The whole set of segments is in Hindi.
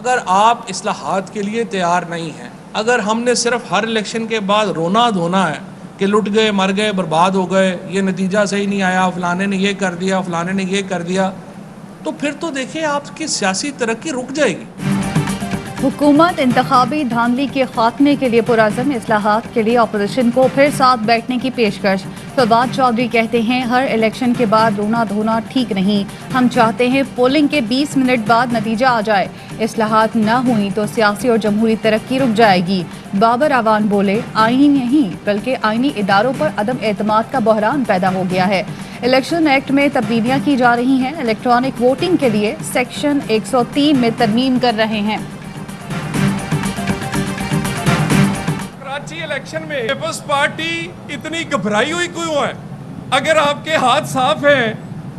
अगर आप इस्लाहात के लिए तैयार नहीं हैं, अगर हमने सिर्फ हर इलेक्शन के बाद रोना धोना है कि लुट गए, मर गए, बर्बाद हो गए, ये नतीजा सही नहीं आया, फलाने ने ये कर दिया, फलाने ने ये कर दिया, तो फिर तो देखिए आपकी सियासी तरक्की रुक जाएगी। हुकूमत इंतखाबी धांधली के खात्मे के लिए पुरअज़्म, इस्लाहात के लिए अपोजिशन को फिर साथ बैठने की पेशकश। फवाद चौधरी कहते हैं हर इलेक्शन के बाद रोना धोना ठीक नहीं, हम चाहते हैं पोलिंग के 20 मिनट बाद नतीजा आ जाए। इस्लाहात न हुई तो सियासी और जमहूरी तरक्की रुक जाएगी। बाबर आवान बोले आईनी नहीं बल्कि आईनी इदारों पर अदम एतमाद का बहरान पैदा हो गया है। इलेक्शन एक्ट में तब्दीलियां की जा रही हैं, इलेक्ट्रॉनिक वोटिंग के लिए सेक्शन 103 में तरमीम कर रहे हैं। कराची इलेक्शन में पीपल्स पार्टी इतनी घबराई हुई क्यों है? अगर आपके हाथ साफ हैं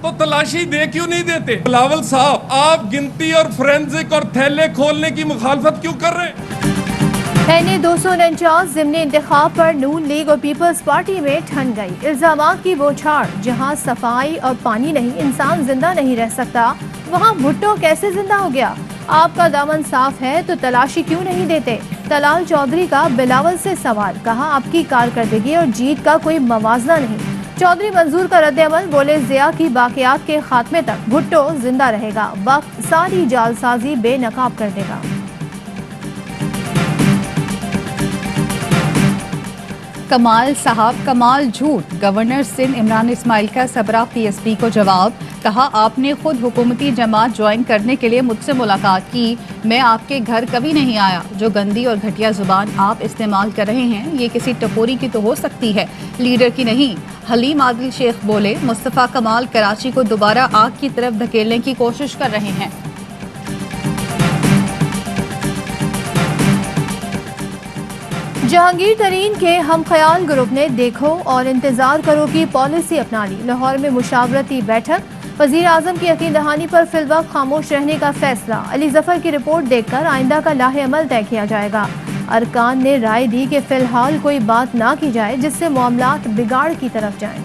तो तलाशी दे क्यों नहीं देते? बिलावल साहब, आप गिनती और फोरेंसिक और थैले खोलने की मुखालफत क्यों कर रहे हैं? एनए 249 ज़िमनी इंतखाब पर नून लीग और पीपल्स पार्टी में ठन गई। इल्जामात की बौछार, जहां सफाई और पानी नहीं इंसान जिंदा नहीं रह सकता, वहां भुट्टो कैसे जिंदा हो गया? आपका दामन साफ है तो तलाशी क्यों नहीं देते? तलाल चौधरी का बिलावल से सवाल, कहा आपकी कारकर्दगी और जीत का कोई मवाजना नहीं। चौधरी मंजूर का रद्द-ए-अमल, बोले ज़िया की बाक़ियात के खात्मे तक भुट्टो जिंदा रहेगा, वक्त सारी जालसाजी बेनकाब कर देगा। कमाल साहब कमाल झूठ, गवर्नर सिंध इमरान इस्माइल का सबरा पीएसपी को जवाब, कहा आपने खुद हुकूमती जमात ज्वाइन करने के लिए मुझसे मुलाकात की, मैं आपके घर कभी नहीं आया। जो गंदी और घटिया जुबान आप इस्तेमाल कर रहे हैं ये किसी टपोरी की तो हो सकती है, लीडर की नहीं। हलीम आदिल शेख बोले मुस्तफ़ा कमाल कराची को दोबारा आग की तरफ धकेलने की कोशिश कर रहे हैं। जहांगीर तरीन के हम ख्याल ग्रुप ने देखो और इंतजार करो की पॉलिसी अपना ली। लाहौर में मुशावरती बैठक, वजीर आजम की यकीन दहानी पर फिलवक्त खामोश रहने का फैसला। अली जफर की रिपोर्ट देखकर आइंदा का लाहे अमल तय किया जाएगा। अरकान ने राय दी कि फिलहाल कोई बात ना की जाए जिससे मामलात बिगाड़ की तरफ जाएं।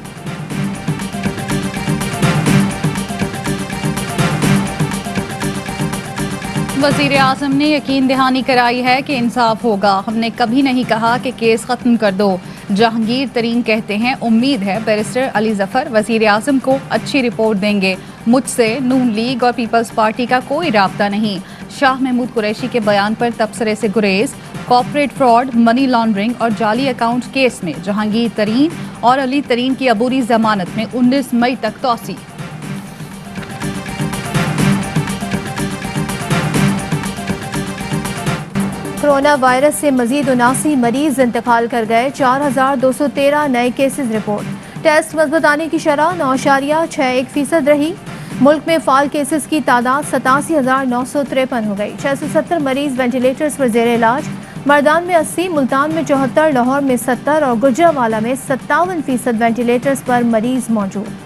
वजीर आजम ने यकीन दहानी कराई है कि इंसाफ होगा, हमने कभी नहीं कहा कि केस खत्म कर दो। जहांगीर तरीन कहते हैं उम्मीद है बैरिस्टर अली जफर वजीर आजम को अच्छी रिपोर्ट देंगे, मुझसे नून लीग और पीपल्स पार्टी का कोई राब्ता नहीं। शाह महमूद कुरैशी के बयान पर तबसरे से गुरेज, कॉर्पोरेट फ्रॉड, मनी लॉन्ड्रिंग और जाली अकाउंट केस में जहांगीर तरीन और अली तरीन की अबूरी जमानत में 19 मई तक तौसी। कोरोना वायरस से मजीद 79 मरीज इंतकाल कर गए, 4213 नए केसेस रिपोर्ट। टेस्ट मजबूत आने की शरह 9.61% रही। मुल्क में फाल केसेस की तादाद 87,953 हो गई। 670 मरीज वेंटिलेटर्स पर जेर इलाज। मर्दान में 80, मुल्तान में 74, लाहौर में 70 और गुजरावाला में 57% वेंटिलेटर्स पर मरीज मौजूद।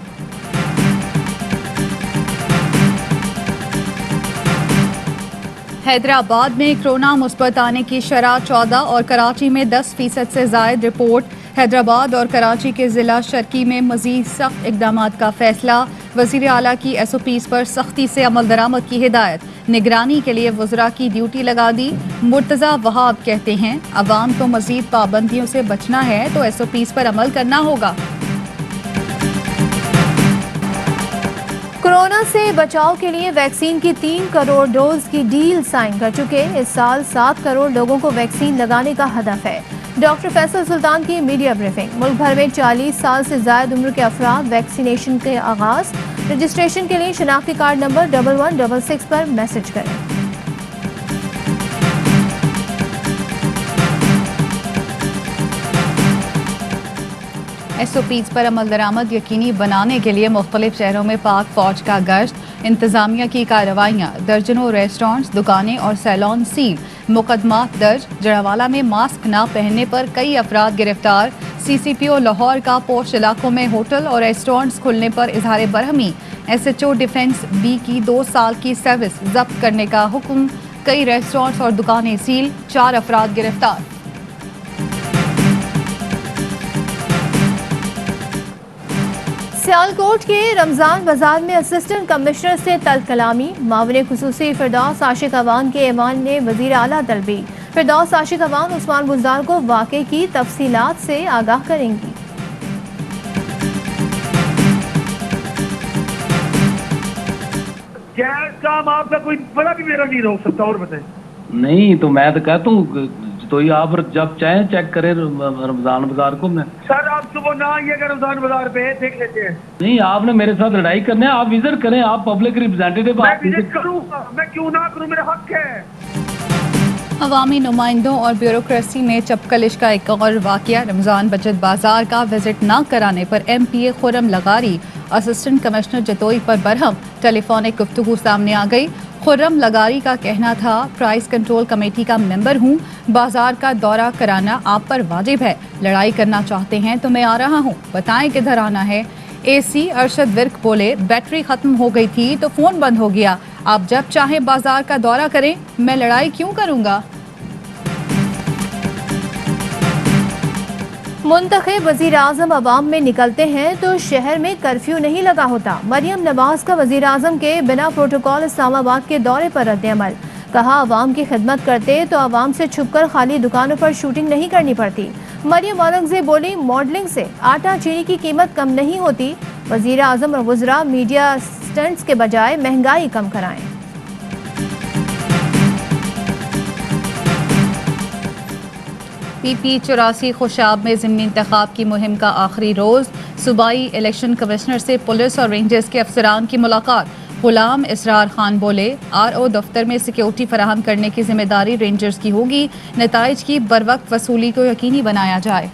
हैदराबाद में कोरोना मुस्बत आने की शरह 14 और कराची में 10% से जायद रिपोर्ट। हैदराबाद और कराची के जिला शर्की में मजीद सख्त इकदाम का फैसला। वजीर आला की SOPs पर सख्ती से अमल दरामद की हिदायत। निगरानी के लिए वज़रा की ड्यूटी लगा दी। मुर्तज़ा वहाब कहते हैं अवाम को मजीद पाबंदियों से बचना है तो SOPs पर अमल करना होगा। कोरोना से बचाव के लिए वैक्सीन की 3 करोड़ डोज की डील साइन कर चुके। इस साल 7 करोड़ लोगों को वैक्सीन लगाने का हदफ है। डॉक्टर फैसल सुल्तान की मीडिया ब्रीफिंग। मुल्क भर में 40 साल से ज्यादा उम्र के अफराद वैक्सीनेशन के आगाज। रजिस्ट्रेशन के लिए शनाख्ती कार्ड नंबर 1166 पर मैसेज करें। SOPs पर अमल दरामद यकीनी बनाने के लिए मुख्तलिफ शहरों में पाक फौज का गश्त। इंतजामिया की कार्रवाइयाँ, दर्जनों रेस्टोरेंट्स, दुकानें और सैलून सील। मुकदमात दर्ज। जड़ावाला में मास्क न पहनने पर कई अफराद गिरफ्तार। CCPO लाहौर का पोश इलाकों में होटल और रेस्टोरेंट्स खुलने पर इजहार बरहमी। SHO डिफेंस B की 2 साल की सर्विस जब्त करने का हुक्म। कई रेस्टोरेंट्स और दुकानें सील। 4 अफराद गिरफ्तार। सियालकोट के रमजान बाजार में असिस्टेंट कमिश्नर से तलब कलामी। मावने खुसूसी फिरदौस आशिक अवान के ऐवान ने वजीर आला तलबी। फिरदौस आशिक अवान उस्मान बुज़दार को वाक़े की तफसीलात से आगाह करेंगी। जायज काम आपका कोई बड़ा भी मेरा नहीं रोक सकता। और बताएं। नहीं तो मैं तो कहता हूँ तो ये आप जब चाहें चेक करें रमजान बाजार को। मैं सर आप सुबह ना आइएगा रमजान बाजार पे, देख लेते हैं। नहीं, आपने मेरे साथ लड़ाई करनी है, आप विजिट करें, आप पब्लिक रिप्रेजेंटेटिव। मैं विजिट करूँगा, मैं क्यों ना करूँ, मेरा हक है। अवामी नुमाइंदों और ब्यूरोक्रेसी में चपकलिश का एक और वाकया। रमजान बचत बाजार का विजिट न कराने पर MPA खुर्रम लगारी असिस्टेंट कमिश्नर जतोई पर बरहम। टेलीफोनिक गुफ्तगू सामने आ गई। खुर्रम लगारी का कहना था, प्राइस कंट्रोल कमेटी का मेंबर हूँ, बाजार का दौरा कराना आप पर वाजिब है। लड़ाई करना चाहते हैं तो मैं आ रहा हूँ, बताएं किधर आना है। AC अरशद विर्क बोले, बैटरी खत्म हो गई थी तो फोन बंद हो गया, आप जब चाहें बाजार का दौरा करें, मैं लड़ाई क्यों करूँगा। मुंतखब वजीर आजम अवाम में निकलते हैं तो शहर में कर्फ्यू नहीं लगा होता। मरियम नवाज का वजीर आजम के बिना प्रोटोकॉल इस्लामाबाद के दौरे पर रद्द-ए-अमल। कहा, अवाम की खिदमत करते तो अवाम से छुपकर खाली दुकानों पर शूटिंग नहीं करनी पड़ती। मरियम औरंगजेब बोली, मॉडलिंग से आटा चीनी की कीमत कम नहीं होती। वजीर आजम और वज़रा मीडिया स्टंट्स के बजाय महंगाई कम कराएं। PP 84 खुशाब में ज़िमनी इंतखाब की मुहिम का आखिरी रोज़। सूबाई इलेक्शन कमिश्नर से पुलिस और रेंजर्स के अफसरान की मुलाकात। गुलाम इसरार खान बोले, RO दफ्तर में सिक्योरिटी फराहम करने की जिम्मेदारी रेंजर्स की होगी। नताइज की बरवक्त वसूली को यकीनी बनाया जाए।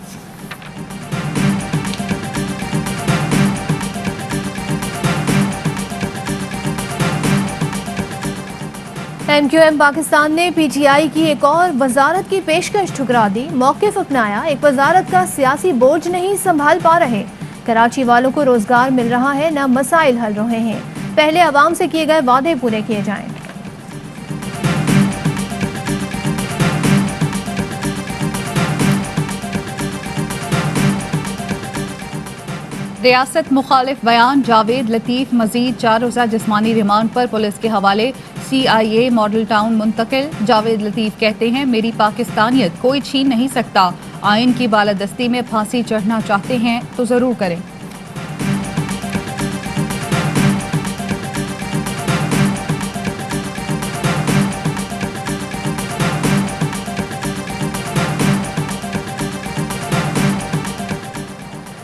MQM पाकिस्तान ने PTI की एक और वजारत की पेशकश ठुकरा दी। मौक़िफ़ अपनाया, एक वजारत का सियासी बोझ नहीं संभाल पा रहे। कराची वालों को रोजगार मिल रहा है, न मसाइल हल रहे हैं। पहले अवाम से किए गए वादे पूरे किए जाएं। रियासत मुखालिफ बयान। जावेद लतीफ़ मजीद 4 रोज़ा जिस्मानी रिमांड पर पुलिस के हवाले। CIA मॉडल टाउन मुंतकिल। जावेद लतीफ़ कहते हैं, मेरी पाकिस्तानियत कोई छीन नहीं सकता। आइन की बालादस्ती में फांसी चढ़ना चाहते हैं तो ज़रूर करें।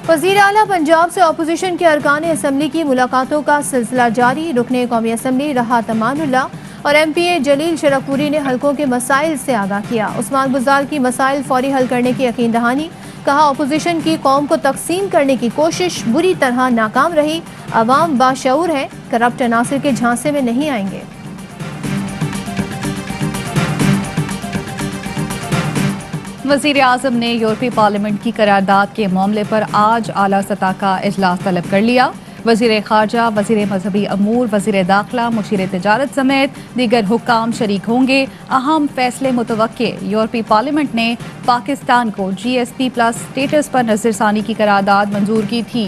वज़ीर आला पंजाब से अपोजिशन के अरकान असम्बली की मुलाकातों का सिलसिला जारी। रुकने कौमी असम्बली राहत अमानुल्लाह और MPA जलील शरफपुरी ने हल्कों के मसाइल से आगाह किया। उस्मान बुज़दार की मसाइल फौरी हल करने की यकीन दहानी। कहा, अपोजिशन की कौम को तकसीम करने की कोशिश बुरी तरह नाकाम रही। अवाम बाशऊर है, करप्ट अनासिर के झांसे में नहीं आएंगे। वज़ीर आज़म ने यूरोपीय पार्लियामेंट की करारदाद के मामले पर आज आला सतह का इजलास तलब कर लिया। वज़ीर ख़ारजा, वज़ीर मजहबी अमूर, वज़ीर दाखिला, मुशीर तिजारत समेत दीगर हुक्काम शरीक होंगे। अहम फैसले मुतवक्के। यूरोपीय पार्लियामेंट ने पाकिस्तान को GSP+ स्टेटस पर नज़रसानी की करारदाद मंजूर की थी।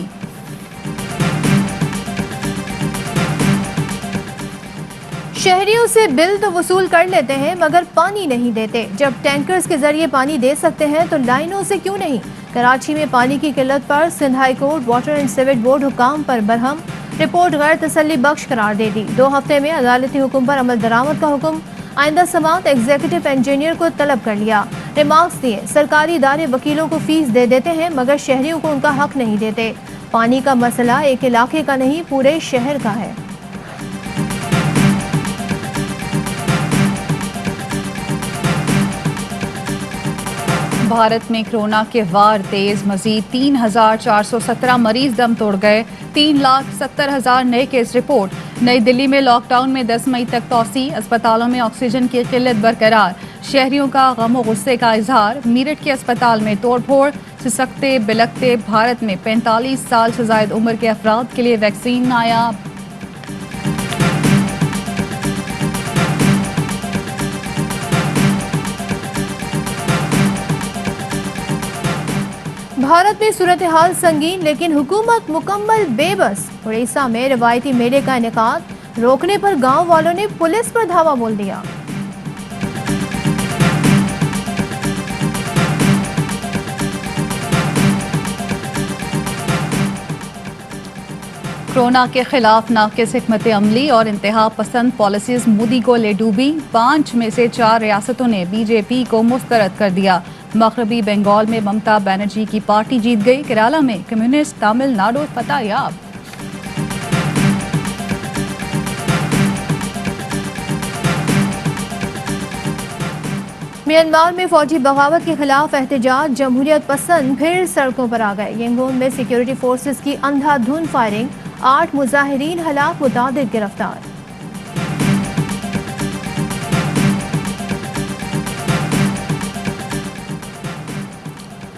शहरियों से बिल तो वसूल कर लेते हैं मगर पानी नहीं देते। जब टैंकर्स के जरिए पानी दे सकते हैं तो लाइनों से क्यों नहीं। कराची में पानी की किल्लत पर Sindh high court water and sewage board हुकाम पर बरहम। रिपोर्ट गैर तसल्ली बख्श करार दे दी। 2 हफ्ते में अदालती हुक्म पर अमल दरामद का हुक्म। आइंदा समात एग्जीक्यूटिव इंजीनियर को तलब कर लिया। रिमार्क्स दिए, सरकारी इदारे वकीलों को फीस दे देते हैं मगर शहरियों को उनका हक नहीं देते। पानी का मसला एक इलाके का नहीं, पूरे शहर का है। भारत में कोरोना के वार तेज। मजीद 3,417 मरीज दम तोड़ गए। 3,70,000 नए केस रिपोर्ट। नई दिल्ली में लॉकडाउन में 10 मई तक तौसी। अस्पतालों में ऑक्सीजन की किल्लत बरकरार। शहरियों का गम व गुस्से का इजहार। मीरठ के अस्पताल में तोड़फोड़। सिसकते बिलकते भारत में 45 साल से जायद उम्र के अफराद के लिए वैक्सीन नायाब। भारत में सूरत हाल संगीन, लेकिन हुकूमत मुकम्मल बेबस। उड़ीसा में रिवायती मेले का इनेकाद रोकने पर गांव वालों ने पुलिस पर धावा बोल दिया। कोरोना के खिलाफ नाकिस हिकमत अमली और इंतहा पसंद पॉलिसीज मोदी को ले डूबी। 5 में से 4 रियासतों ने बीजेपी को मुस्तरद कर दिया। मगरबी बंगाल में ममता बनर्जी की पार्टी जीत गई। केरला में कम्युनिस्ट तमिलनाडु फतहयाब। म्यांमार में फौजी बगावत के खिलाफ एहतजाज, जमहूरियत पसंद फिर सड़कों पर आ गए। यंगून में सिक्योरिटी फोर्सेस की अंधाधुंध फायरिंग, 8 मुजाहिरीन हलाक, मुतादिद गिरफ्तार।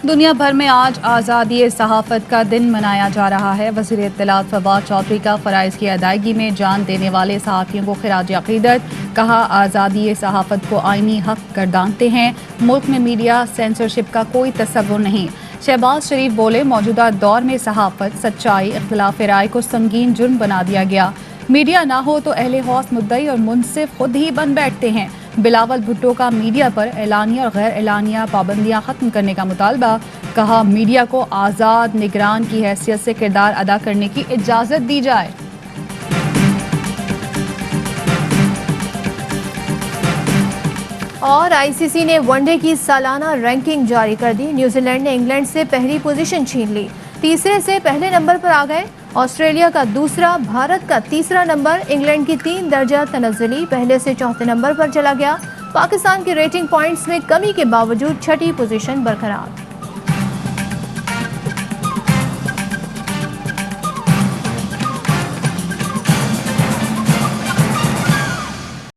दुनिया भर में आज आज़ादी सहाफ़त का दिन मनाया जा रहा है। वज़ीर इत्तलात फवाद चौधरी का फ़राइज़ की अदायगी में जान देने वाले सहाफ़ियों को खिराज अक़ीदत। कहा, आज़ादी सहाफ़त को आईनी हक गर्दानते हैं। मुल्क में मीडिया सेंसरशिप का कोई तसव्वुर नहीं। शहबाज शरीफ बोले, मौजूदा दौर में सहाफ़त, सच्चाई, इख्तिलाफ़ राय को संगीन जुर्म बना दिया गया। मीडिया ना हो तो अहले हौस मुद्दई और मुनसिफ खुद ही बन बैठते हैं। बिलावल भुट्टो का मीडिया पर एलानिया और गैर एलानिया पाबंदियां खत्म करने का मुतालबा। कहा, मीडिया को आज़ाद निगरान की हैसियत से किरदार अदा करने की इजाज़त दी जाए। और आईसीसी ने वनडे की सालाना रैंकिंग जारी कर दी। न्यूजीलैंड ने इंग्लैंड से पहली पोजीशन छीन ली, तीसरे से पहले नंबर पर आ गए। ऑस्ट्रेलिया का दूसरा, भारत का तीसरा नंबर, इंग्लैंड की 3 दर्जा तनज़्ज़ुली पहले से चौथे नंबर पर चला गया। पाकिस्तान की रेटिंग पॉइंट्स में कमी के बावजूद छठी पोजीशन बरकरार।